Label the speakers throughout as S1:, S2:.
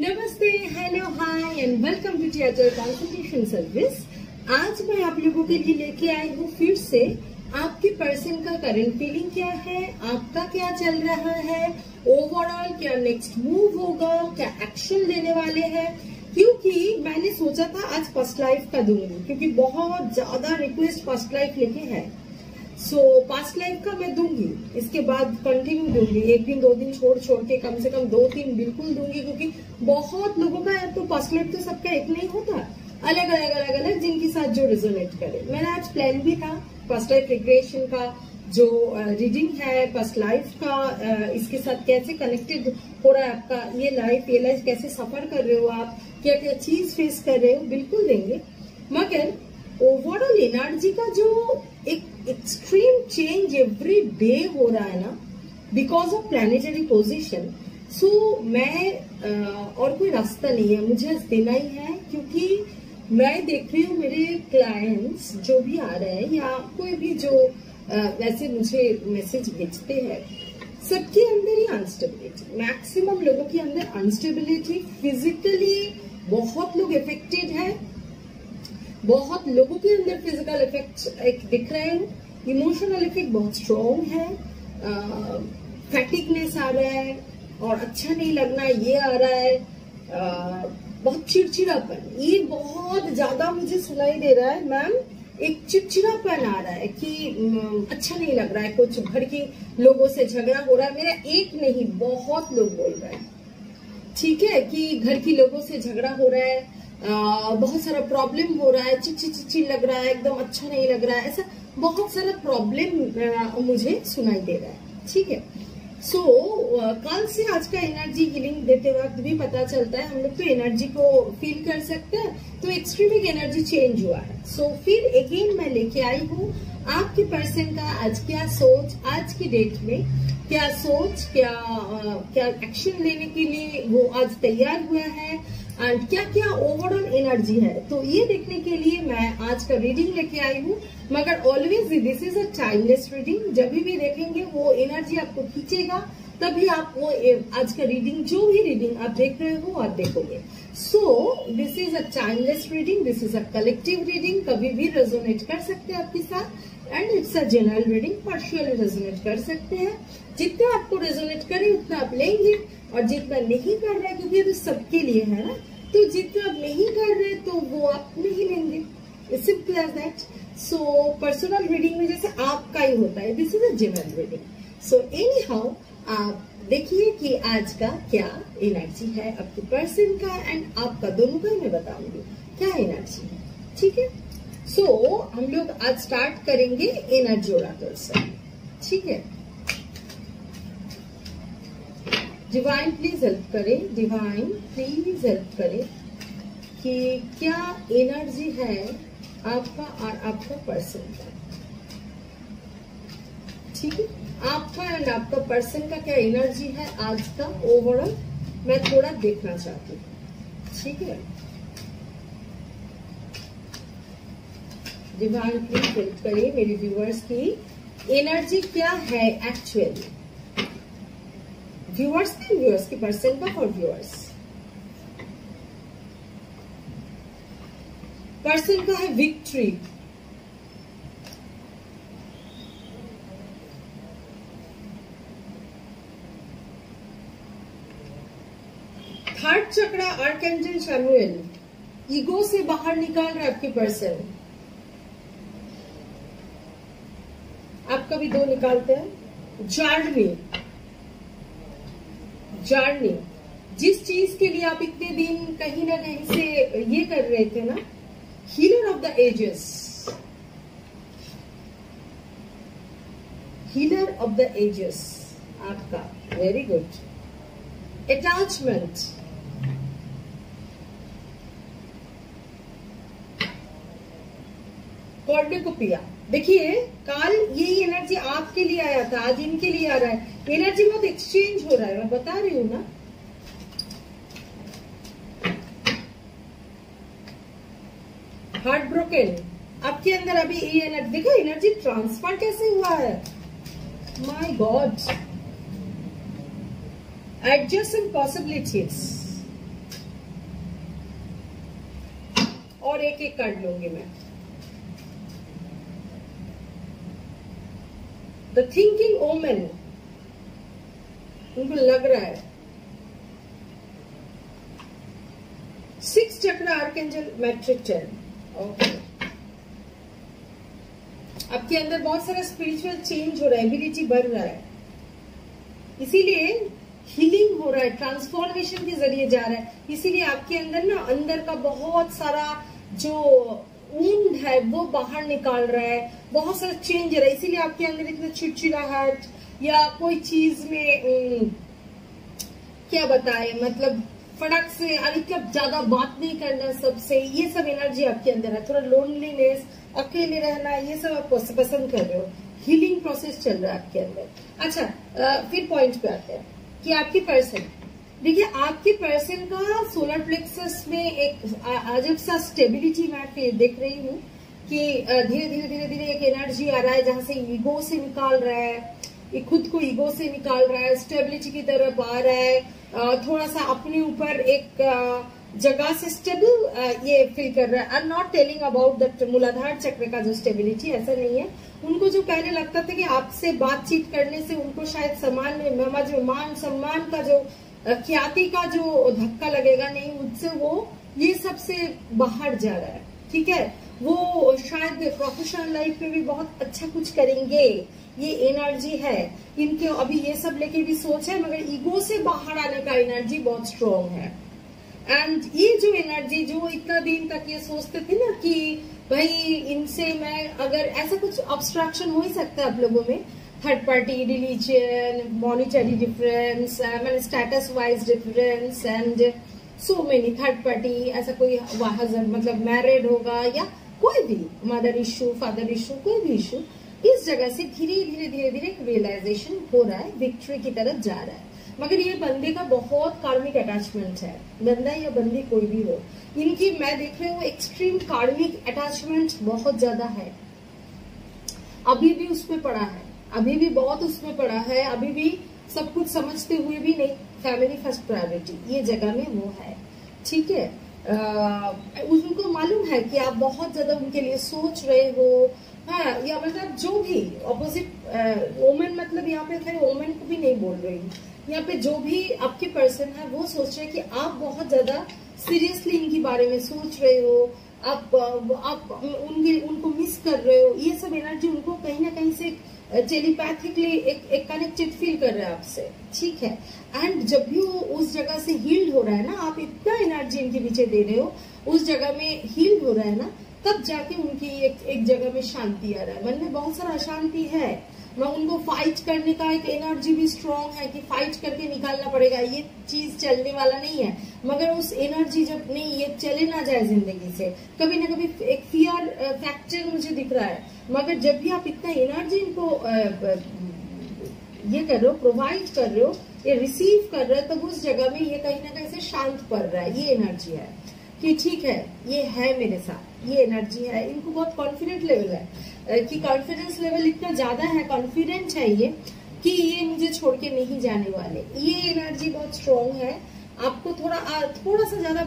S1: नमस्ते, hello, hi and welcome to THR consultation service. आज मैं आप लोगों के लिए लेके आई हूँ फिर से आपके पर्सन का करंट फीलिंग क्या है, आपका क्या चल रहा है, ओवरऑल क्या नेक्स्ट मूव होगा, क्या एक्शन लेने वाले हैं। क्योंकि मैंने सोचा था आज फर्स्ट लाइफ का दूंगी, क्योंकि बहुत ज्यादा रिक्वेस्ट फर्स्ट लाइफ लेके है। सो पास्ट लाइफ का मैं दूंगी, इसके बाद कंटिन्यू दूंगी, एक दिन दो दिन छोड़ के कम से कम 2-3 बिल्कुल दूंगी, क्योंकि बहुत लोगों का तो पास्ट लाइफ तो सबका एक नहीं होता, अलग अलग जिनके साथ जो रेजोनेट करे। मेरा आज प्लान भी था पास्ट लाइफ रिग्रेशन का जो रीडिंग है पास्ट लाइफ का, इसके साथ कैसे कनेक्टेड हो रहा है आपका ये लाइफ कैसे सफर कर रहे हो आप, क्या क्या चीज फेस कर रहे हो, बिल्कुल देंगे। मगर ओवरऑल एनर्जी का जो एक एक्सट्रीम चेंज एवरी डे हो रहा है ना, बिकॉज ऑफ प्लैनेटरी पोजीशन। सो मैं और कोई रास्ता नहीं है, मुझे आज देना ही है, क्योंकि मैं देख रही हूँ मेरे क्लाइंट्स जो भी आ रहे हैं या कोई भी जो वैसे मुझे मैसेज भेजते हैं, सबके अंदर ही अनस्टेबिलिटी, मैक्सिमम लोगों के अंदर अनस्टेबिलिटी, फिजिकली बहुत लोग इफेक्टेड है, बहुत लोगों के अंदर फिजिकल इफेक्ट एक दिख रहे हैं, इमोशनल इफेक्ट बहुत स्ट्रॉन्ग है, फैटिकनेस आ रहा है और अच्छा नहीं लगना ये आ रहा है, बहुत चिड़चिड़ापन, ये बहुत ज्यादा मुझे सुनाई दे रहा है मैम। एक चिड़चिड़ापन आ रहा है कि अच्छा नहीं लग रहा है, कुछ घर के लोगों से झगड़ा हो रहा है, मेरा एक नहीं बहुत लोग बोल रहे हैं, ठीक है, कि घर के लोगों से झगड़ा हो रहा है, बहुत सारा प्रॉब्लम हो रहा है, चिड़चिड़ लग रहा है, एकदम अच्छा नहीं लग रहा है, ऐसा बहुत सारा प्रॉब्लम मुझे सुनाई दे रहा है, ठीक है। सो कल से आज का एनर्जी हीलिंग देते वक्त भी पता चलता है, हम लोग तो एनर्जी को फील कर सकते हैं, तो एक्सट्रीमिक एनर्जी चेंज हुआ है। सो फिर अगेन मैं लेके आई हूँ आपके पर्सन का आज क्या सोच, आज की डेट में क्या सोच, क्या एक्शन लेने के लिए वो आज तैयार हुआ है एंड क्या क्या ओवरऑल एनर्जी है, तो ये देखने के लिए मैं आज का रीडिंग लेके आई हूँ। मगर always this is a timeless reading, जब भी देखेंगे वो एनर्जी आपको खींचेगा, तभी आप वो आज का रीडिंग जो भी रीडिंग आप देख रहे हो आप देखोगे। So this is a timeless reading, this is a collective reading, कभी भी रेजोनेट कर सकते हैं आपके साथ, and it's a general reading, partially resonate कर सकते हैं, जितना आपको रेजोनेट करे उतना आप लेंगे, और जितना नहीं कर रहे, क्योंकि ये तो सबके लिए है ना, तो जितना आप नहीं कर रहे तो वो आप नहीं लेंगे, simple as that. So personal reading में जैसे आपका ही होता है, this is a general reading. So anyhow आप देखिए कि आज का क्या एनर्जी है आपके पर्सन का एंड आपका, दोनों का ही मैं बताऊंगी क्या एनर्जी है, ठीक है। सो हम लोग आज स्टार्ट करेंगे एनर्जी ओरेकल से, ठीक है। डिवाइन प्लीज हेल्प करें, डिवाइन प्लीज हेल्प करें कि क्या एनर्जी है आपका और आपका पर्सन का, ठीक है। आपका एंड आपका पर्सन का क्या एनर्जी है आज का ओवरऑल, मैं थोड़ा देखना चाहती हूँ, ठीक है। डिवाइन प्लीज हेल्प करें मेरे व्यूअर्स की एनर्जी क्या है एक्चुअली, व्यूअर्स की पर्सन का और व्यूअर्स पर्सन का है विक्ट्री, थर्ड चक्रा आर्कएंजल शैमुएल, ईगो से बाहर निकाल रहा है आपके पर्सन, आपका भी 2 निकालते हैं। जर्नी, जिस चीज के लिए आप इतने दिन कहीं ना कहीं से ये कर रहे थे ना, healer of the ages, healer of the ages आपका, वेरी गुड। अटैचमेंट, कॉर्निकोपिया, देखिए कल यही एनर्जी आपके लिए आया था, आज इनके लिए आ रहा है, एनर्जी बहुत एक्सचेंज हो रहा है, मैं बता रही हूँ ना। हार्ट ब्रोकन, आपके अंदर अभी ये एनर्जी देखो, एनर्जी ट्रांसफर कैसे हुआ है, माय गॉड। adjacent possibilities, एक एक कर लूंगी मैं। द थिंकिंग ओमेन, उनको लग रहा है 6 चक्र आर्कएंजल मैट्रिक 10। ओके, आपके अंदर बहुत सारा स्पिरिचुअल चेंज हो रहा है, एबिलिटी बढ़ रहा है, इसीलिए हीलिंग हो रहा है, ट्रांसफॉर्मेशन के जरिए जा रहा है। इसीलिए आपके अंदर ना अंदर का बहुत सारा जो वुंड है वो बाहर निकाल रहा है, बहुत सारा चेंज हो रहा है। इसीलिए आपके अंदर इतना चिड़चिड़ाहट या कोई चीज में क्या बताए, मतलब फटक से मतलब ज्यादा बात नहीं करना सबसे, ये सब एनर्जी आपके अंदर है। थोड़ा लोनलीनेस, अकेले रहना, ये सब आप पसंद कर रहे हो। हीलिंग प्रोसेस चल रहा है आपके अंदर। अच्छा, फिर पॉइंट पे आते हैं कि आपकी पर्सन, देखिए आपके पर्सन का सोलर प्लेक्सस में एक अजब सा स्टेबिलिटी मैं देख रही हूँ कि धीरे धीरे धीरे धीरे एक एनर्जी आ रहा है जहां से ईगो से निकाल रहा है, ये खुद को ईगो से निकाल रहा है, स्टेबिलिटी की तरफ आ रहा है, थोड़ा सा अपने ऊपर एक जगह से स्टेबल ये फील कर रहा है। I am not telling about that मूलाधार चक्र का जो स्टेबिलिटी, ऐसा नहीं है। उनको जो पहले लगता था कि आपसे बातचीत करने से उनको शायद मान सम्मान का जो ख्याति का जो धक्का लगेगा, नहीं, मुझसे वो ये सबसे बाहर जा रहा है। ठीक है, वो शायद प्रोफेशनल लाइफ में भी बहुत अच्छा कुछ करेंगे, ये एनर्जी है इनके। अभी ये सब लेके भी सोच है, मगर ईगो से बाहर आने का एनर्जी बहुत स्ट्रॉन्ग है। एंड ये जो एनर्जी, जो इतना दिन तक ये सोचते थे ना कि भाई इनसे मैं, अगर ऐसा कुछ ऑब्स्ट्रक्शन हो ही सकता है आप लोगों में, third party, religion, monetary difference, status wise difference and so many third party, ऐसा कोई हस्बैंड मतलब मैरिड होगा या कोई भी मदर इशू, फादर इशू, कोई भी इशू, इस जगह से धीरे धीरे धीरे धीरे रियलाइजेशन हो रहा है, विक्ट्री की तरफ जा रहा है। मगर ये बंदे का बहुत कार्मिक अटैचमेंट है, बंदा या बंदी कोई भी हो, इनकी मैं देख रही हूँ एक्सट्रीम कार्मिक अटैचमेंट बहुत ज्यादा है। अभी भी उसमें पड़ा है, अभी भी बहुत उसमें पड़ा है, अभी भी सब कुछ समझते हुए भी नहीं, फैमिली फर्स्ट प्रायोरिटी ये जगह में वो है। ठीक है, उनको मालूम है कि आप बहुत ज्यादा उनके लिए सोच रहे हो। हाँ, या मतलब जो भी ऑपोजिट वोमेन, मतलब यहाँ पे खैर वोमेन को भी नहीं बोल रही हूँ, यहाँ पे जो भी आपके पर्सन है वो सोच रहे हैं कि आप बहुत ज्यादा सीरियसली इनके बारे में सोच रहे हो, आप उनको मिस कर रहे हो। ये सब एनर्जी उनको कहीं ना कहीं से टेलीपैथिकली एक कनेक्टेड फील कर रहा है आपसे। ठीक है, एंड जब भी वो उस जगह से हील्ड हो रहा है ना, आप इतना एनर्जी इनके पीछे दे रहे हो, उस जगह में हील्ड हो रहा है ना, तब जाके उनकी एक जगह में शांति आ रहा है। मन में बहुत सारा अशांति है, मैं उनको फाइट करने का एक एनर्जी भी स्ट्रांग है कि फाइट करके निकालना पड़ेगा, ये चीज चलने वाला नहीं है। मगर उस एनर्जी जब नहीं, ये चले ना जाए जिंदगी से, कभी ना कभी एक फियर फैक्टर मुझे दिख रहा है। मगर जब भी आप इतना एनर्जी इनको ये कर रहे हो, प्रोवाइड कर रहे हो, ये रिसीव कर रहे हो, तब उस जगह में ये कहीं ना कहीं से शांत पड़ रहा है। ये एनर्जी है कि ठीक है, ये है मेरे साथ, ये एनर्जी है। इनको बहुत कॉन्फिडेंट लेवल है कि कॉन्फिडेंस लेवल इतना ज्यादा है, कॉन्फिडेंट है ये कि ये मुझे छोड़ के नहीं जाने वाले। ये एनर्जी बहुत स्ट्रॉन्ग है। आपको थोड़ा सा ज्यादा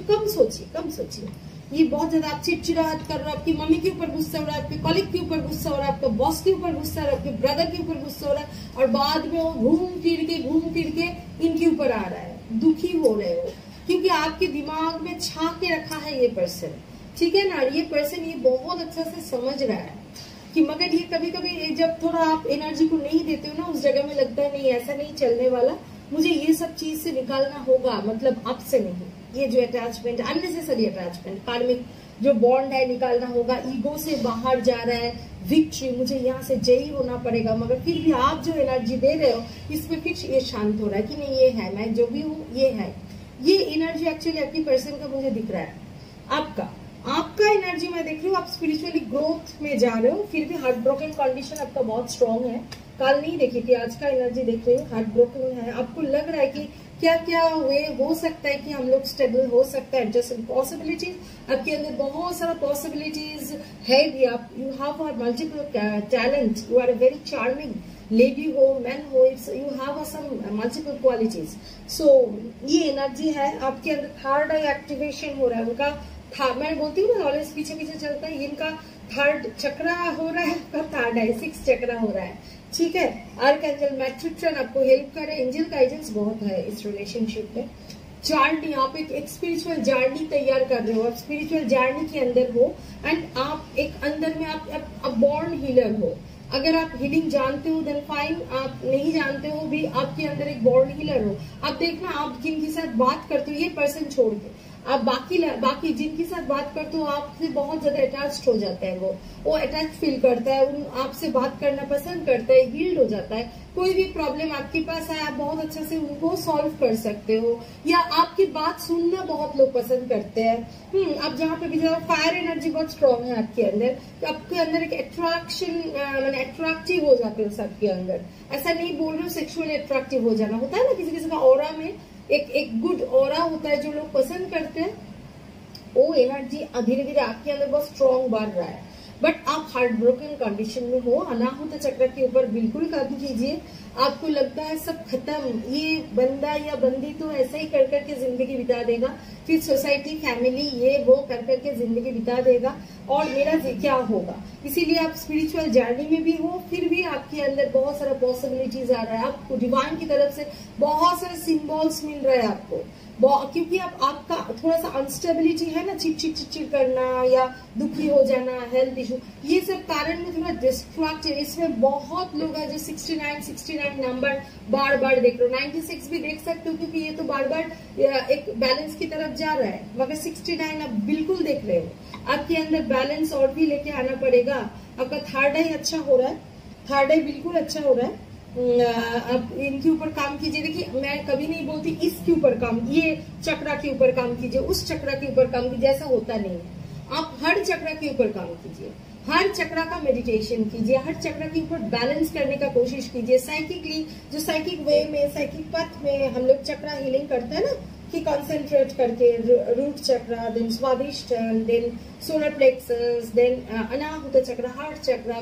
S1: कम सोचिए। ये बहुत ज्यादा आप चिड़चिड़ाहट कर रहे हो, आपकी मम्मी के ऊपर गुस्सा हो रहा है, आपके कॉलीग के ऊपर गुस्सा हो रहा है, आपके बॉस के ऊपर गुस्सा हो रहा है, आपके ब्रदर के ऊपर गुस्सा हो रहा है, और बाद में वो घूम फिर के इनके ऊपर आ रहा है। दुखी हो रहे हो क्योंकि आपके दिमाग में छा के रखा है ये पर्सन। ठीक है ना, ये पर्सन ये बहुत अच्छा से समझ रहा है कि मगर ये कभी कभी जब थोड़ा आप एनर्जी को नहीं देते हो ना, उस जगह में लगता है नहीं, ऐसा नहीं चलने वाला, मुझे ये सब चीज से निकालना होगा, मतलब अब से नहीं। ये जो अटैचमेंट, अननेसेसरी अटैचमेंट, कार्मिक जो बॉन्ड है, निकालना होगा। ईगो से बाहर जा रहा है, विक्ट्री, मुझे यहाँ से जयी होना पड़ेगा। मगर फिर भी आप जो एनर्जी दे रहे हो, इसमें फिर ये शांत हो रहा है कि नहीं, ये है, मैं जो भी हूँ ये है। ये एनर्जी एक्चुअली आपकी पर्सन का मुझे दिख रहा है। आपका एनर्जी मैं देख रही हूँ, आप स्पिरिचुअली ग्रोथ में जा रहे हो, फिर भी हार्ट ब्रोकन कंडीशन आपका बहुत स्ट्रांग है। कल नहीं देखी थी, आज का एनर्जी देख रही हूँ, हार्ट ब्रोकन है। आपको लग रहा है कि क्या क्या वे हो सकता है कि हम लोग स्टेबल हो सकता है, जस्ट पॉसिबिलिटीज आपके अंदर बहुत सारा पॉसिबिलिटीज है भी। आप you have multiple talent, you are very charming, lady हो मैन हो, it's you have some multiple qualities. So ये एनर्जी है आपके अंदर। थर्ड आई एक्टिवेशन हो रहा है, उनका था, मैं बोलती हूँ ना ऑलवेज पीछे पीछे चलता है, इनका थर्ड चक्रा हो रहा है, आपका थर्ड है, 6 चक्रा हो रहा है, ठीक है। आर्कएंजल मैट्रिट्रन आपको हेल्प करे, एंजल गाइडेंस बहुत है इस रिलेशनशिप में। जर्नी, आप एक स्पिरिचुअल जर्नी तैयार कर रहे हो, आप स्पिरिचुअल जर्नी के अंदर हो, एंड आप एक अंदर में आप बॉर्न हीलर हो। अगर आप हीलिंग जानते हो देन फाइन, आप नहीं जानते हो भी, आपके अंदर एक बॉर्न हीलर हो। आप देखना, आप जिनके साथ बात करते हो, ये पर्सन छोड़ के आप बाकी जिनके साथ बात करते हो, आपसे बहुत ज्यादा अटैच्ड हो जाता है, वो अटैच फील करता है, उन आपसे बात करना पसंद करता है, हील्ड हो जाता है। कोई भी प्रॉब्लम आपके पास है, आप बहुत अच्छे से उनको सॉल्व कर सकते हो, या आपकी बात सुनना बहुत लोग पसंद करते हैं। आप जहाँ पे भी जाओ, फायर एनर्जी बहुत स्ट्रांग है आपके अंदर, तो आपके अंदर एक अट्रैक्शन, मैंने अट्रैक्टिव हो जाते हो सबके अंदर। ऐसा नहीं बोल रहे हो सेक्सुअली अट्रैक्टिव हो जाना, होता है ना किसी किसी का ऑरा में एक गुड ऑरा होता है जो लोग पसंद करते हैं, वो एनर्जी धीरे धीरे आपके अंदर बहुत स्ट्रांग बढ़ रहा है। बट आप हार्ट ब्रोकन कंडीशन में हो, अनाहुत चक्र के ऊपर बिल्कुल काम कीजिए। आपको लगता है सब खत्म, ये बंदा या बंदी तो ऐसा ही कर करके जिंदगी बिता देगा, फिर सोसाइटी फैमिली ये वो कर करके जिंदगी बिता देगा, और मेरा क्या होगा। इसीलिए आप स्पिरिचुअल जर्नी में भी हो, फिर भी आपके अंदर बहुत सारा पॉसिबिलिटीज आ रहा है, आपको डिवाइन की तरफ से बहुत सारे सिंबल्स मिल रहे हैं आपको, क्योंकि आपका थोड़ा सा अनस्टेबिलिटी है ना, चिड़चिड़ करना या दुखी हो जाना, हेल्थ इशू, ये सब कारण में थोड़ा डिस्ट्रैक्टेड। इसमें बहुत लोग हैं जो 69 नंबर बार बार देख रहे हो, 96 भी देख सकते हो, क्योंकि ये तो बार बार एक बैलेंस की तरफ जा रहा है, मगर 69 आप बिल्कुल देख रहे हो। आपके अंदर बैलेंस और भी लेके आना पड़ेगा। आपका थर्ड आई अच्छा हो रहा है, थर्ड आई बिल्कुल अच्छा हो रहा है। अब इनके ऊपर काम कीजिए। देखिए, मैं कभी नहीं बोलती इसके ऊपर काम, ये चक्रा के ऊपर काम कीजिए, उस चक्रा के ऊपर काम कीजिए, ऐसा होता नहीं है। आप हर चक्रा के ऊपर काम कीजिए, हर चक्रा का मेडिटेशन कीजिए, हर चक्रा के ऊपर बैलेंस करने का कोशिश कीजिए। साइकिकली, जो साइकिक वे में, साइकिक पथ में हम लोग चक्रा हीलिंग करते हैं ना, कि कंसंट्रेट करके रूट चक्रा, देन स्वादिष्टन, देन सोलर प्लेक्सस, देन अनाहुत चक्र, हार्ट चक्र,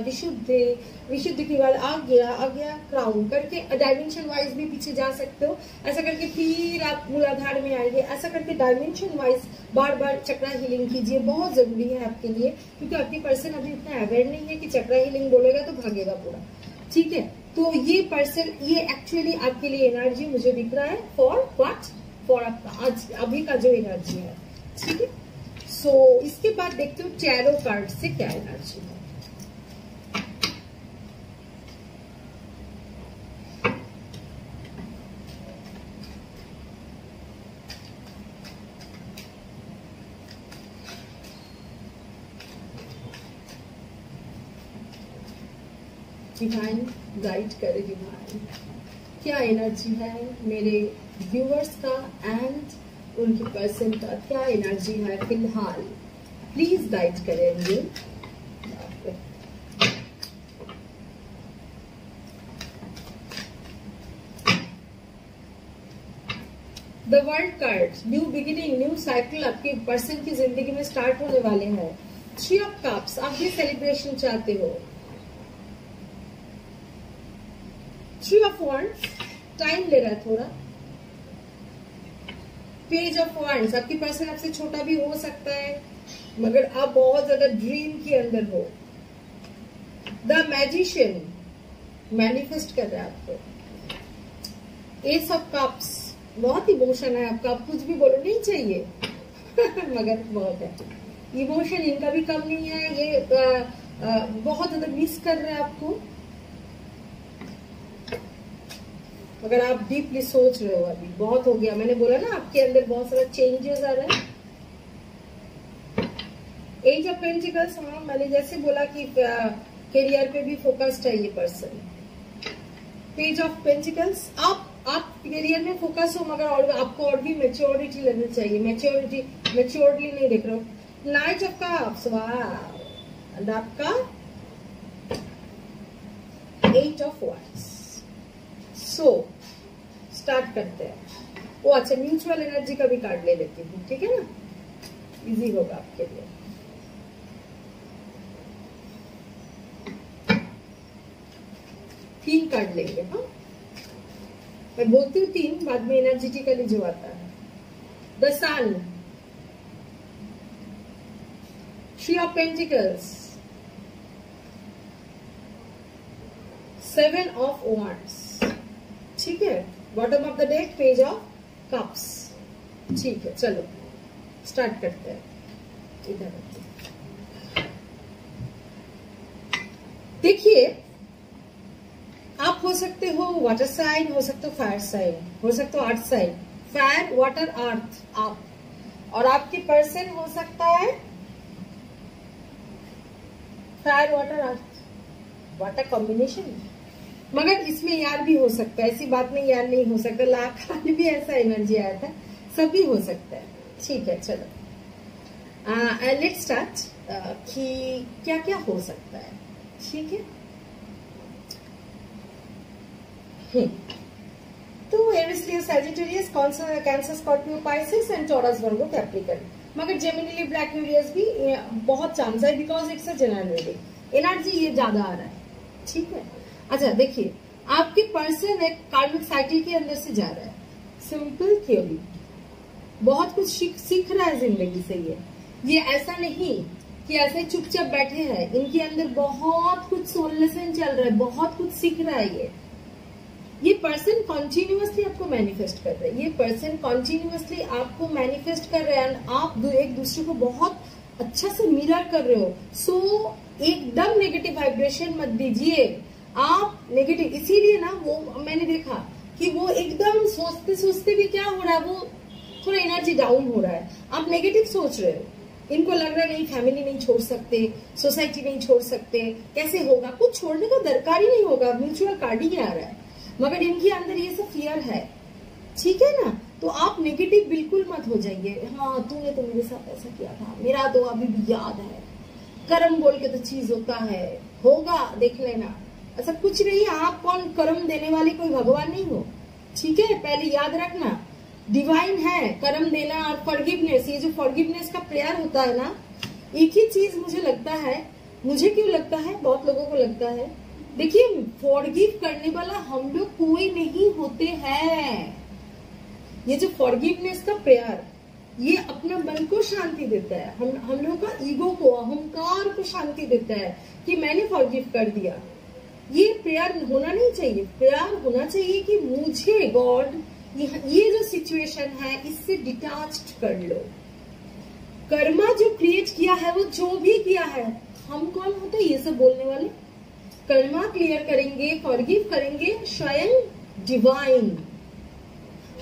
S1: विशुद्धि के बाद आज्ञा क्राउन करके डायमेंशन वाइज भी पीछे जा सकते हो। ऐसा करके फिर आप मूलाधार में आएंगे, ऐसा करके डायमेंशन वाइज बार बार चक्रा हीलिंग कीजिए, बहुत जरूरी है आपके लिए, क्योंकि आपकी पर्सन अभी इतना अवेयर नहीं है कि चक्रा हीलिंग बोलेगा तो भागेगा पूरा, ठीक है। तो ये पर्सन, ये एक्चुअली आपके लिए एनर्जी मुझे दिख रहा है फॉर व्हाट, फॉर आपका आज अभी का जो एनर्जी है, ठीक है। सो इसके बाद देखते हो टैरो कार्ड से क्या एनर्जी है। डिवाइन गाइड करे, डिवाइन क्या एनर्जी है मेरे व्यूअर्स का एंड उनके पर्सन का, क्या एनर्जी है फिलहाल, प्लीज गाइड करेंगे। The world card, new beginning, new cycle आपके पर्सन की जिंदगी में स्टार्ट होने वाले हैं। 3 ऑफ कप्स, आप भी सेलिब्रेशन चाहते हो। 3 ऑफ wands, टाइम ले रहा है थोड़ा। पेज ऑफ wands, आपकी पर्सन आपसे छोटा भी हो सकता है, मगर आप बहुत ज्यादा ड्रीम के अंदर हो। द मैजिशियन, मैनिफेस्ट कर रहा है आपको। एस ऑफ कप्स, बहुत इमोशन है आपका, आप कुछ भी बोलो नहीं चाहिए मगर बहुत है इमोशन, इनका भी कम नहीं है। ये बहुत ज्यादा मिस कर रहे हैं आपको, अगर आप डीपली सोच रहे हो। अभी बहुत हो गया, मैंने बोला ना आपके अंदर बहुत सारा चेंजेस आ रहा है। 8 ऑफ पेंटिकल्स, हाँ मैंने जैसे बोला कि करियर पे भी फोकस्ड है ये पर्सन। पेज ऑफ पेंटिकल्स, आप करियर में फोकस हो, मगर और आपको और भी मैच्योरिटी लेनी चाहिए। मैच्योरली नहीं देख रहे हो। नाइट ऑफ कप्स, वाह, आपका 8 ऑफ wands। सो स्टार्ट करते हैं। वो अच्छा, म्यूचुअल एनर्जी का भी कार्ड ले लेती हूँ, ठीक है ना, इजी होगा आपके लिए। तीन कार्ड लेंगे, हाँ मैं बोलती हूँ 3, बाद में एनर्जेटिकली जो आता है। The sun, 3 of Pentacles, 7 of Wands, ठीक है। Bottom of the deck page of cups, ठीक है। चलो स्टार्ट करते हैं। इधर देखिए, आप हो सकते हो वाटर साइन, हो सकते हो फायर साइन, हो सकते हो अर्थ साइन। फायर, वाटर, अर्थ आप, और आपके पर्सन हो सकता है फायर, वाटर, अर्थ, वाटर कॉम्बिनेशन। मगर इसमें यार भी हो सकता है, ऐसी बात नहीं यार नहीं हो सकता। लाख भी ऐसा एनर्जी आया था, सब भी हो सकता है, ठीक है। चलो लेट्स स्टार्ट कि क्या क्या हो सकता है, ठीक है। तो Aries, Leo, Sagittarius, Cancer, Scorpio, Pisces and Taurus, Virgo, Capricorn. मगर जेमिनी, ब्लैक यूरियस भी बहुत चांस है, because it's a general reading. Energy ये ज्यादा आ रहा है, ठीक है। अच्छा देखिए, आपके पर्सन एक कार्मिक साइकिल के अंदर से जा रहा है। सिंपल थ्योरी, बहुत कुछ सीख रहा है जिंदगी से। ये ऐसा नहीं कि ऐसे चुपचाप बैठे हैं, इनके अंदर बहुत कुछ सोल लेसन चल रहा है, बहुत कुछ सीख रहा है। ये पर्सन कॉन्टिन्यूअसली आपको मैनिफेस्ट कर रहे हैं, ये पर्सन कॉन्टिन्यूअसली आपको मैनिफेस्ट कर रहे हैं। आप एक दूसरे को बहुत अच्छा से मिरर कर रहे हो। सो एकदम नेगेटिव वाइब्रेशन मत दीजिए आप। नेगेटिव इसीलिए ना, वो मैंने देखा कि वो एकदम सोचते सोचते भी क्या हो रहा है, वो थोड़ा एनर्जी डाउन हो रहा है। आप नेगेटिव सोच रहे हो, इनको लग रहा है नहीं फैमिली नहीं छोड़ सकते, सोसाइटी नहीं छोड़ सकते, कैसे होगा, कुछ छोड़ने का दरकार ही नहीं होगा। म्यूचुअल कार्ड ही आ रहा है, मगर इनके अंदर ये सब फियर है, ठीक है ना। तो आप नेगेटिव बिल्कुल मत हो जाइए। हाँ तूने तो मेरे साथ ऐसा किया था, मेरा तो अभी भी याद है। कर्म बोल के तो चीज होता है, होगा देख लेना, ऐसा कुछ नहीं। आप कौन कर्म देने वाली कोई भगवान नहीं हो, ठीक है। पहले याद रखना, डिवाइन है कर्म देना और फॉरगिवनेस। ये जो फॉरगिवनेस का प्रेयर होता है ना, एक ही चीज मुझे लगता है, मुझे क्यों लगता है, बहुत लोगों को लगता है, देखिए फॉरगिव करने वाला हम लोग कोई नहीं होते हैं। ये जो फॉरगिवनेस का प्रेयर, ये अपना मन को शांति देता है, हम लोगों का ईगो को, अहंकार को शांति देता है कि मैंने फॉरगिव कर दिया। ये प्रेयर होना नहीं चाहिए। प्रेयर होना चाहिए कि मुझे गॉड ये जो सिचुएशन है इससे डिटैच्ड कर लो। कर्मा जो क्रिएट किया है, वो जो भी किया है, हम कौन होते हैं ये सब बोलने वाले। कर्मा क्लियर करेंगे, फॉरगिव करेंगे स्वयं डिवाइन।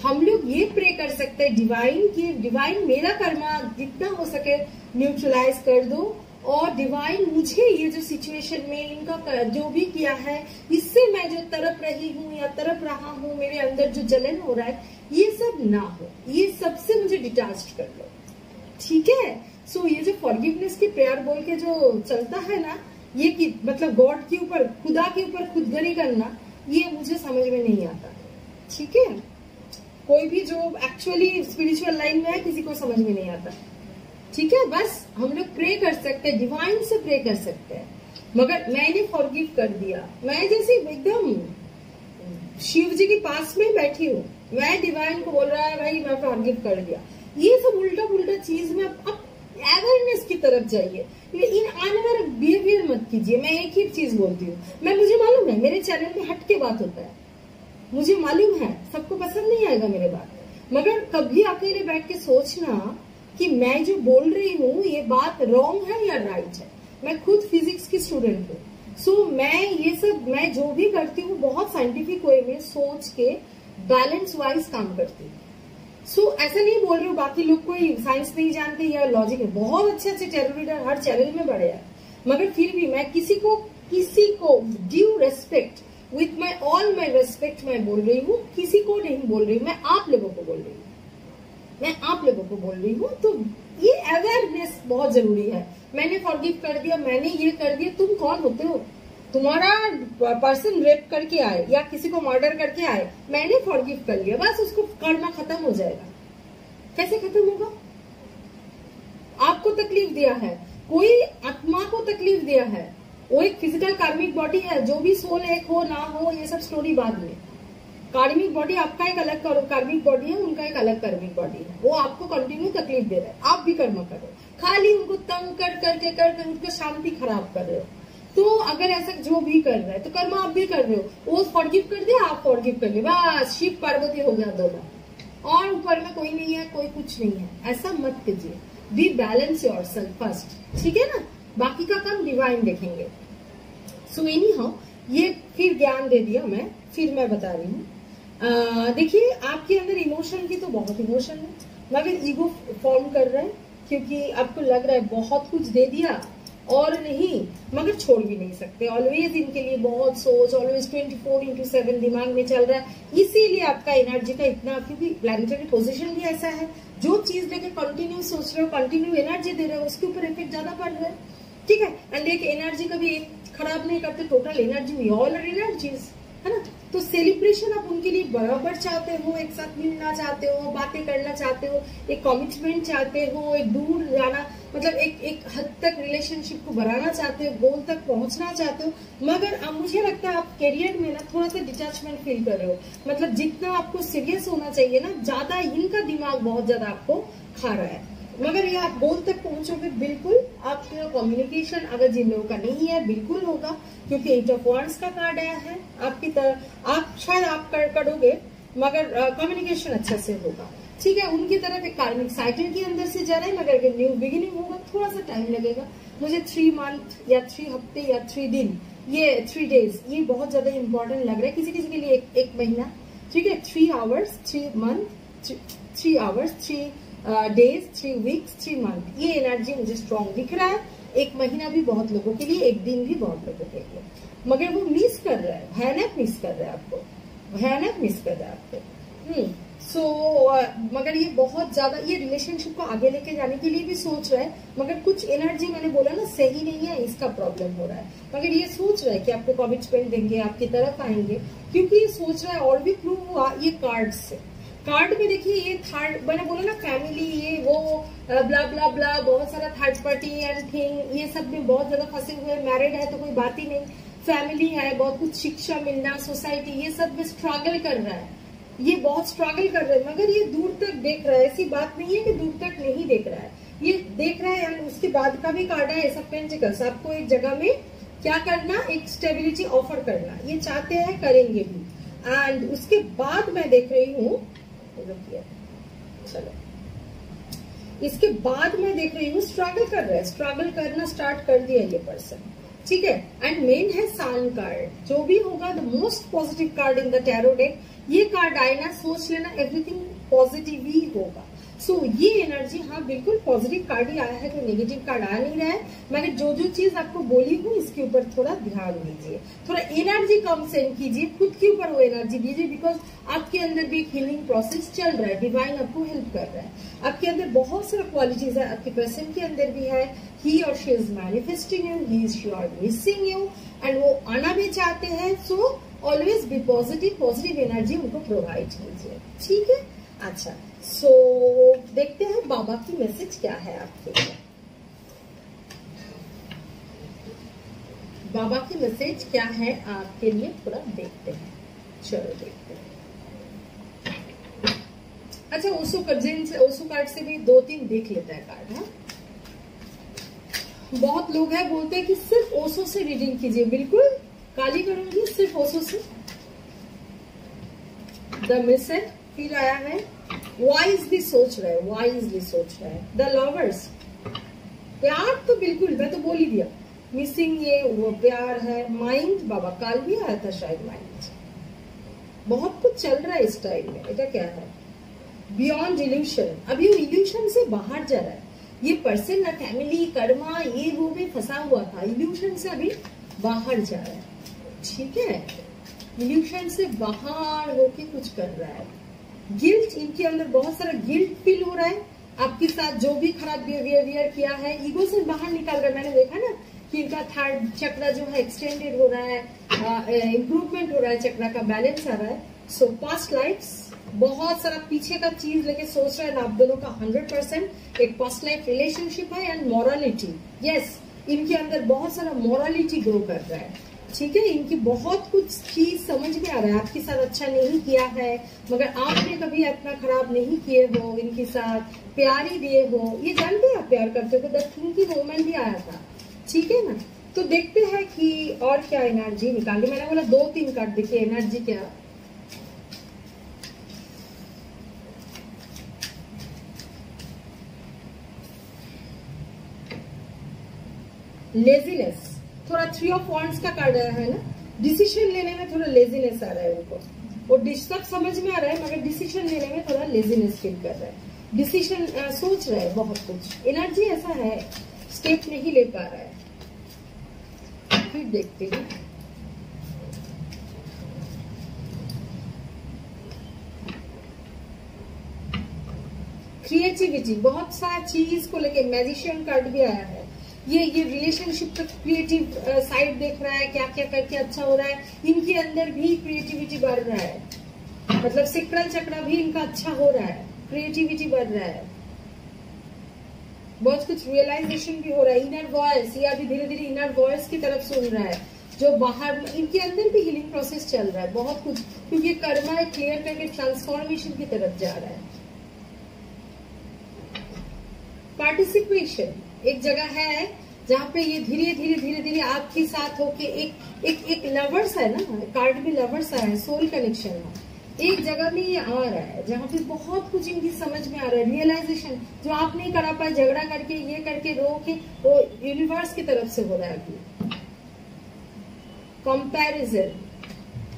S1: हम लोग ये प्रे कर सकते हैं डिवाइन की, डिवाइन मेरा कर्मा जितना हो सके न्यूट्रलाइज कर दो, और डिवाइन मुझे ये जो सिचुएशन में इनका जो भी किया है, इससे मैं जो तड़प रही हूँ या तड़प रहा हूँ, मेरे अंदर जो जलन हो रहा है, ये सब ना हो, ये सबसे मुझे डिटैच्ड कर लो, ठीक है। सो ये जो फॉरगिवनेस की प्रेयर बोल के जो चलता है ना, ये कि मतलब गॉड के ऊपर, खुदा के ऊपर खुदगरी करना, ये मुझे समझ में नहीं आता, ठीक है। कोई भी जो एक्चुअली स्पिरिचुअल लाइन में है, किसी को समझ में नहीं आता, ठीक है। बस हम लोग प्रे कर सकते हैं, डिवाइन से प्रे कर सकते हैं। मगर मैंने फॉरगिव कर दिया, मैं जैसे एकदम शिव जी के पास में बैठी हूँ, मैं डिवाइन को बोल रहा है भाई मैं फॉरगिव कर दिया, ये सब उल्टा पुल्टा चीज में अब अवेयरनेस की तरफ जाइए, इन अनअवेयर बिहेवियर मत कीजिए। मैं एक ही चीज बोलती हूँ, मुझे मालूम है मेरे चैनल में हट के बात होता है, मुझे मालूम है सबको पसंद नहीं आएगा मेरे बात, मगर कभी अकेले बैठ के सोचना कि मैं जो बोल रही हूँ ये बात रॉन्ग है या राइट है। मैं खुद फिजिक्स की स्टूडेंट हूँ, सो मैं ये सब, मैं जो भी करती हूँ बहुत साइंटिफिक वे में सोच के बैलेंस वाइज काम करती हूँ। सो ऐसा नहीं बोल रही हूँ बाकी लोग कोई साइंस नहीं जानते या लॉजिक है, बहुत अच्छे अच्छे टेरो रीडर हर चैनल में बड़े हैं, मगर फिर भी मैं किसी को due respect, with my all my respect मैं बोल रही हूँ, किसी को नहीं बोल रही हूँ, मैं आप लोगों को बोल रही हूँ, मैं आप लोगों को बोल रही हूँ। तो ये अवेयरनेस बहुत जरूरी है। मैंने फॉरगिव कर दिया, मैंने ये कर दिया, तुम कौन होते हो? तुम्हारा पर्सन रेप करके आए या किसी को मर्डर करके आए, मैंने फॉरगिव कर लिया, बस उसको कर्मा खत्म हो जाएगा। कैसे खत्म होगा? आपको तकलीफ दिया है, कोई आत्मा को तकलीफ दिया है, वो एक फिजिकल कार्मिक बॉडी है, जो भी सोल एक हो ना हो ये सब स्टोरी बाद में। कार्मिक बॉडी आपका एक अलग कार्मिक बॉडी है, उनका एक अलग कार्मिक बॉडी है। वो आपको कंटिन्यू तकलीफ दे रहा है, आप भी कर्म करो, खाली उनको तंग कर उनकी शांति खराब कर रहे हो। तो अगर ऐसा जो भी कर रहा है तो कर्म आप भी कर रहे हो, वो फॉरगिव कर दे, आप फॉरगिव कर ले, बस शिव पार्वती हो गया दोनों, और ऊपर में कोई नहीं है, कोई कुछ नहीं है। ऐसा मत कीजिए, बी बैलेंस योरसेल्फ फर्स्ट, ठीक है ना, बाकी का काम डिवाइन देखेंगे। सो एनी हाउ ये फिर ज्ञान दे दिया मैं, फिर मैं बता रही हूँ। देखिए आपके अंदर इमोशन की तो बहुत इमोशन है, मगर ईगो फॉर्म कर रहा है, क्योंकि आपको लग रहा है बहुत कुछ दे दिया और नहीं, मगर छोड़ भी नहीं सकते। ऑलवेज इनके लिए बहुत सोच, ऑलवेज 24/7 दिमाग में चल रहा है, इसीलिए आपका एनर्जी का इतना, क्योंकि प्लैनेटरी पोजीशन भी ऐसा है, जो चीज लेके कंटिन्यू सोच रहे हो, कंटिन्यू एनर्जी दे रहे हो, उसके ऊपर इफेक्ट ज्यादा पड़ रहा है, ठीक है। एंड एक एनर्जी कभी खराब नहीं करते, total energy, we all are energies, है ना। तो सेलिब्रेशन आप उनके लिए बराबर चाहते हो, एक साथ मिलना चाहते हो, बातें करना चाहते हो, एक कमिटमेंट चाहते हो, एक दूर जाना, मतलब एक हद तक रिलेशनशिप को बढ़ाना चाहते हो, गोल तक पहुंचना चाहते हो, मगर अब मुझे लगता है आप करियर में ना थोड़ा सा डिटैचमेंट फील कर रहे हो। मतलब जितना आपको सीरियस होना चाहिए ना, ज्यादा इनका दिमाग बहुत ज्यादा आपको खा रहा है, मगर ये आप गोल तक पहुंचोगे बिल्कुल। आपका कम्युनिकेशन अगर जिन लोगों का नहीं है बिल्कुल होगा, क्योंकि 8 ऑफ वांड्स का कार्ड आया है आपकी तरह, आप शायद आप करोगे, मगर कम्युनिकेशन अच्छा से होगा, ठीक है। उनकी तरफ एक कार्मिक साइकिल के अंदर से जा रहा है, मगर अगर न्यू बिगिनिंग होगा थोड़ा सा टाइम लगेगा। मुझे 3 मंथ या 3 हफ्ते या 3 दिन, ये 3 डेज, ये बहुत ज्यादा इंपॉर्टेंट लग रहा है किसी किसी के लिए, एक महीना, ठीक है। 3 hours 3 month, 3 hours 3 days, 3 weeks 3 month, ये एनर्जी मुझे स्ट्रॉन्ग दिख रहा है। एक महीना भी बहुत लोगों के लिए, एक दिन भी बहुत लोगों के लिए, मगर वो मिस कर रहा है, भयानक मिस कर रहा है आपको, भयानक मिस कर रहा है आपको। मगर ये बहुत ज्यादा, ये रिलेशनशिप को आगे लेके जाने के लिए भी सोच रहा है, मगर कुछ एनर्जी मैंने बोला ना सही नहीं है, इसका प्रॉब्लम हो रहा है। मगर ये सोच रहा है कि आपको कमिटमेंट देंगे, आपकी तरफ आएंगे, क्योंकि ये सोच रहा है। और भी प्रूव हुआ ये कार्ड से, कार्ड में देखिए ये थर्ड, मैंने बोला ना फैमिली, ये वो ब्ला ब्ला ब्ला, बहुत सारा थर्ड पार्टी एंड थिंग, ये सब में बहुत ज्यादा फंसे हुए। मैरिड है तो कोई बात ही नहीं, फैमिली है, बहुत कुछ शिक्षा मिलना, सोसाइटी, ये सब में स्ट्रगल कर रहा है, ये बहुत स्ट्रगल कर रहा है, मगर ये दूर तक देख रहा है। ऐसी बात नहीं है कि दूर तक नहीं देख रहा है, ये देख रहा है। एंड उसके बाद का भी कार्ड है एस ऑफ पेंटिकल्स, आपको एक जगह में क्या करना, एक स्टेबिलिटी ऑफर करना, ये चाहते हैं, करेंगे भी। एंड उसके बाद मैं देख रही हूँ, चलो इसके बाद मैं देख रही हूँ स्ट्रगल कर रहा है, स्ट्रगल करना स्टार्ट कर दिया ये पर्सन, ठीक है। एंड मेन है सन कार्ड, जो भी होगा the most positive card in the tarot deck, ये कार्ड आए ना, सोच लेना एवरीथिंग पॉजिटिव ही होगा। सो ये एनर्जी, हाँ बिल्कुल पॉजिटिव कार्ड ही आया है, कोई नेगेटिव कार्ड आ नहीं रहा है। मगर जो जो चीज आपको बोली हूँ इसके ऊपर थोड़ा ध्यान दीजिए, थोड़ा एनर्जी कम सेंड कीजिए, खुद के ऊपर वो एनर्जी दीजिए, बिकॉज आपके अंदर भी एक हीलिंग प्रोसेस चल रहा है, डिवाइन आपको हेल्प कर रहा है। आपके अंदर बहुत सारा क्वालिटीज है, आपके पर्सन के अंदर भी है, ही और she is manifesting you, he is sure missing you, and वो आना भी चाहते हैं। So always be positive, positive energy उनको प्रोवाइड कीजिए, ठीक है। अच्छा, सो देखते हैं बाबा की मैसेज क्या है आपके लिए, बाबा की मैसेज क्या है आपके लिए, थोड़ा देखते हैं, चलो देखते हैं। अच्छा, ओशो कार्ड से भी 2-3 देख लेता है कार्ड, हाँ। बहुत लोग हैं बोलते हैं कि सिर्फ ओशो से रीडिंग कीजिए, बिल्कुल काली करूंगी, सिर्फ ओशो से। द मैसेज फिर आया है, वाइजली सोच रहा है, वाइजली सोच रहा है। द लवर्स, प्यार तो बिल्कुल, मैं तो बोल ही दिया, मिसिंग ये वो प्यार है। माइंड, बाबा काल भी आया था शायद, माइंड बहुत कुछ चल रहा है इस टाइम में, बेटा क्या है, बियॉन्ड इल्यूशन, अभी वो इल्यूशन से बाहर जा रहा है। ये पर्सन ना फैमिली, कर्मा, ये वो में फंसा हुआ था, इल्यूशन से अभी बाहर जा रहा है, ठीक है। इल्यूशन से बाहर होके कुछ कर रहा है। गिल्ट, इनके अंदर बहुत सारा गिल्ट फील हो रहा है, आपके साथ जो भी खराब बिहेवियर किया है, ईगो से बाहर निकाल कर। मैंने देखा ना कि इनका थर्ड चक्र जो है एक्सटेंडेड हो रहा है, इम्प्रूवमेंट हो रहा है, चक्र का बैलेंस आ रहा है। सो पास्ट लाइफ्स, बहुत सारा पीछे का चीज लेके सोच रहे हैं आप दोनों का 100% एक पास्ट लाइफ रिलेशनशिप है। एंड मॉरलिटी, यस, इनके अंदर बहुत सारा मॉरलिटी ग्रो कर रहा है। ठीक है, इनकी बहुत कुछ चीज समझ में आ रहा है, आपके साथ अच्छा नहीं किया है, मगर आपने कभी इतना खराब नहीं किए हो, इनके साथ प्यार ही दिए हो, ये जानते हैं आप प्यार करते हो। द थिंकिंग वुमन भी आया था, ठीक है ना। तो देखते हैं कि और क्या एनर्जी निकाली। मैंने बोला 2-3 कार्ड देखिए एनर्जी क्या। लेजीनेस, थोड़ा 3 ऑफ वॉन्ड्स का कार्ड आया है ना, डिसीजन लेने में थोड़ा लेजीनेस आ रहा है उनको, वो सब समझ में आ रहा है मगर डिसीजन लेने में थोड़ा लेजीनेस फील कर रहा है, डिसीजन सोच रहा है बहुत कुछ, एनर्जी ऐसा है स्टेप नहीं ले पा रहा है। फिर देखते हैं क्रिएटिविटी, बहुत सारा चीज को लेके मैजिशियन कार्ड भी आया है। ये रिलेशनशिप का क्रिएटिव साइड देख रहा है, क्या क्या करके अच्छा हो रहा है, इनके अंदर भी क्रिएटिविटी बढ़ रहा है, मतलब सिक्कल चक्रा भी इनका अच्छा हो रहा है, क्रिएटिविटी बढ़ रहा है, बहुत कुछ रियलाइजेशन भी हो रहा है। इनर वॉइस, ये अभी धीरे धीरे इनर वॉइस की तरफ सुन रहा है, जो बाहर इनके अंदर भी हीलिंग प्रोसेस चल रहा है बहुत कुछ, क्योंकि कर्मा क्लियर करके ट्रांसफॉर्मेशन की तरफ जा रहा है। पार्टिसिपेशन, एक जगह है जहाँ पे ये धीरे धीरे आपके साथ होके एक लवर्स है ना, कार्ड में लवर्स आया है, सोल कनेक्शन है, एक जगह में ये आ रहा है जहाँ पे बहुत कुछ इनकी समझ में आ रहा है, रियलाइजेशन जो आप नहीं करा पाए, झगड़ा करके ये करके रो के, वो यूनिवर्स की तरफ से हो रहा है अभी। कंपैरिजन,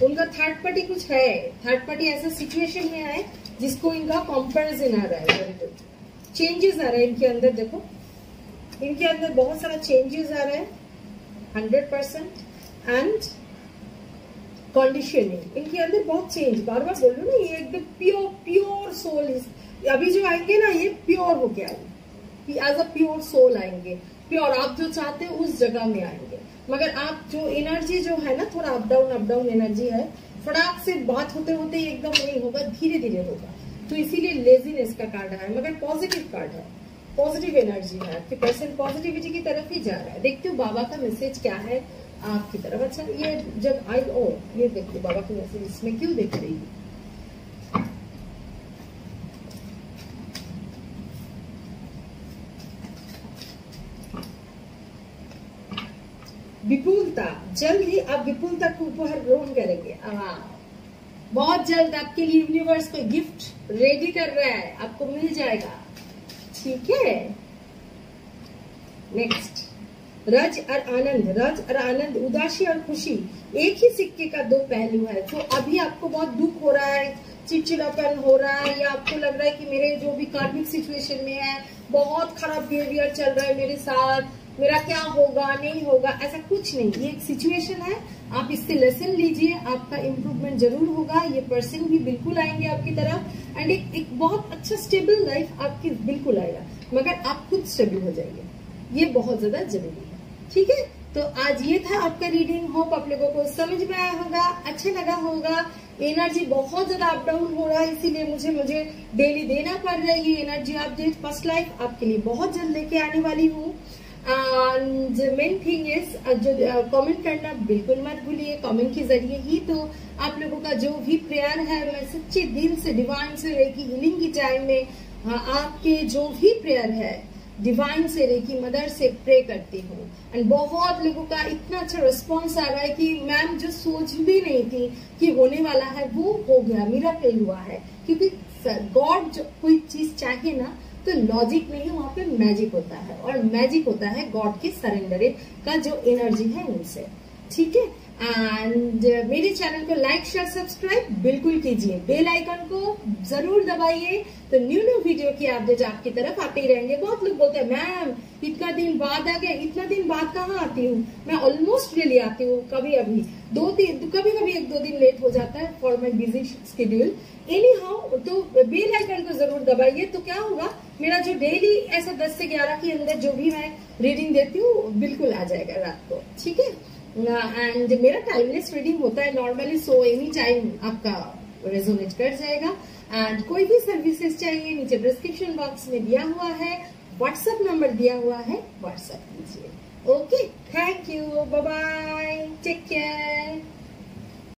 S1: उनका थर्ड पार्टी कुछ है, थर्ड पार्टी ऐसा सिचुएशन में है जिसको इनका कंपैरिजन आ रहा है, चेंजेस आ रहा है इनके अंदर। देखो इनके अंदर बहुत सारा चेंजेस आ रहा है 100%, एंड कंडीशनिंग, इनके अंदर बहुत चेंज, बार बार बोल रही हूँ ना, ये एकदम प्योर सोल, अभी जो आएंगे ना ये प्योर हो गया, एज अ प्योर सोल आएंगे, प्योर आप जो चाहते हो उस जगह में आएंगे। मगर आप जो एनर्जी जो है ना, थोड़ा अप डाउन एनर्जी है, फटाक से बात होते होते एकदम नहीं होगा, धीरे धीरे होगा, तो इसीलिए लेजीनेस का कार्ड है, मगर पॉजिटिव कार्ड है, पॉजिटिव एनर्जी है, आपके पर्सन पॉजिटिविटी की तरफ ही जा रहा है। देखते हो बाबा का मैसेज क्या है आपकी तरफ। अच्छा ये जब आई ये देखते बाबा का मैसेज, इसमें क्यों देख रही है, विपुलता, जल्द ही आप विपुलता को उपहार ग्रहण करेंगे। बहुत जल्द आपके लिए यूनिवर्स को गिफ्ट रेडी कर रहा है, आपको मिल जाएगा, ठीक है। नेक्स्ट रज और आनंद, रज और आनंद, उदासी और खुशी, एक ही सिक्के का 2 पहलू है। तो अभी आपको बहुत दुख हो रहा है, चिड़चिड़ापन हो रहा है, या आपको लग रहा है कि मेरे जो भी कार्मिक सिचुएशन में है बहुत खराब बिहेवियर चल रहा है मेरे साथ, मेरा क्या होगा नहीं होगा, ऐसा कुछ नहीं, ये एक सिचुएशन है, आप इससे लेसन लीजिए, आपका इम्प्रूवमेंट जरूर होगा, ये पर्सन भी बिल्कुल आएंगे आपकी तरफ, एंड एक बहुत अच्छा स्टेबल लाइफ आपकी बिल्कुल आएगा, मगर आप खुद स्टेबल हो जाइए, ये बहुत ज्यादा जरूरी है, ठीक है। तो आज ये था आपका रीडिंग, होप आप लोगों को समझ में आया होगा, अच्छा लगा होगा। एनर्जी बहुत ज्यादा अप डाउन हो रहा है, इसीलिए मुझे डेली देना पड़ रहा है ये एनर्जी अपडेट। फर्स्ट लाइफ आपके लिए बहुत जल्द लेके आने वाली हूँ। मेन थिंग इज कमेंट करना बिल्कुल मत भूलिए, कमेंट के जरिए ही तो आप लोगों का जो भी प्रेयर है, मैं सच्चे दिल से डिवाइन से रेकी हीलिंग की टाइम में आपके जो भी प्रेयर है डिवाइन से रेकी मदर से प्रे करती हूँ, एंड बहुत लोगों का इतना अच्छा रिस्पॉन्स आ रहा है कि मैम जो सोच भी नहीं थी कि होने वाला है वो हो गया, मिरेकल हुआ है, क्योंकि गॉड जो कोई चीज चाहे ना तो लॉजिक नहीं, वहां पे मैजिक होता है, और मैजिक होता है गॉड के सरेंडर का जो एनर्जी है उनसे, ठीक है। एंड मेरे चैनल को लाइक शेयर सब्सक्राइब बिल्कुल कीजिए, बेल आइकन को जरूर दबाइए, तो न्यू वीडियो की अपडेट आपकी तरफ आते ही रहेंगे। बहुत लोग बोलते हैं मैम इतना दिन बाद आ गए, इतना दिन बाद कहाँ आती हूँ, मैं ऑलमोस्ट डेली आती हूँ, कभी अभी कभी 1-2 दिन लेट हो जाता है for my busy schedule. Any how, तो बेल आइकन को जरूर दबाइए, तो क्या होगा मेरा जो डेली ऐसा 10 से 11 के अंदर जो भी मैं रीडिंग देती हूँ बिल्कुल आ जाएगा रात को, ठीक है। एंड मेरा टाइमलेस रीडिंग होता है नॉर्मली, सो एनी टाइम आपका रेजोनेट कर जाएगा। एंड कोई भी सर्विसेज चाहिए नीचे डिस्क्रिप्शन बॉक्स में दिया हुआ है, व्हाट्सएप नंबर दिया हुआ है, व्हाट्सएप कीजिए। Okay, thank you, bye bye. Take care.